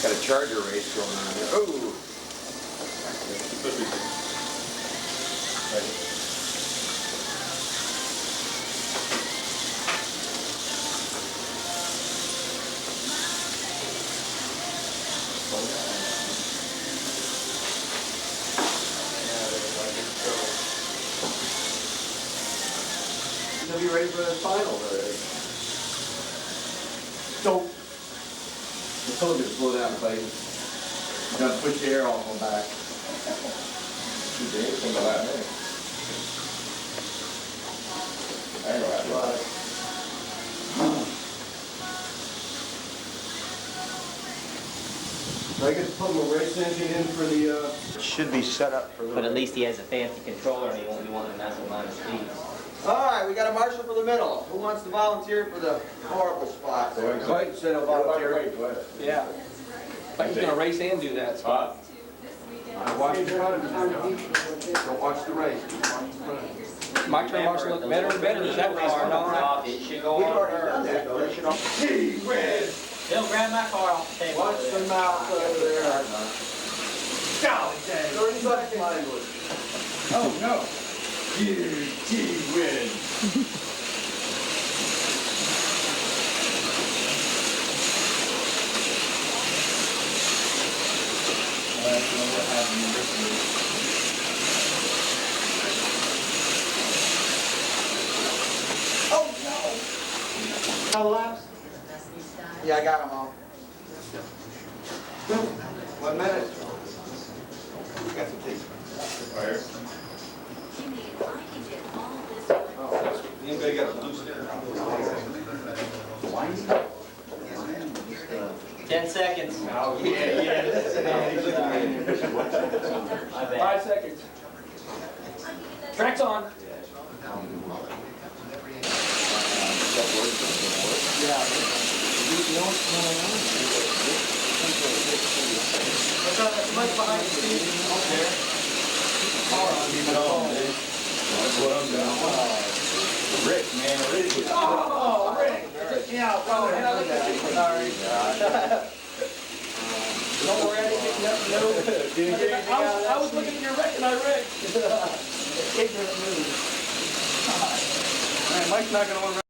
Got a charger race going on there. Oh! He'll be ready for the final. So, I told you to slow down, Clay. You gotta push the air off on back. Too big, think about that minute. I know that's right. I get to put my race engine in for the, Should be set up for But at least he has a fancy controller and he won't be wanting to mess with mine speeds. All right, we got a marshal for the middle. Who wants to volunteer for the horrible spot? Clayton said he'll volunteer. Yeah. Like he's gonna race and do that spot. I watched the run. Don't watch the race. Watch the run. My turn marshal look better and better as that race went on. It should go We've on already first. done that, though. They should all... Gee whiz! He'll grab my car off the table. Watch the mouth over there. Golly dang. 30 seconds. Language. Oh no. Gee whiz. Oh, no. How laps? Yeah, I got them all. 1 minute. Got some tea. Anybody got a loose 10 seconds. Oh, yeah. 5 seconds. Track's on. What's up? That's much behind the scenes. Rick, man, Rick. Oh, Rick. Yeah, oh, and I looked at you. Sorry. Don't worry, I didn't get nothing. No. I was looking at your wreck and I wrecked. Ignorant move. Man, Mike's not gonna want to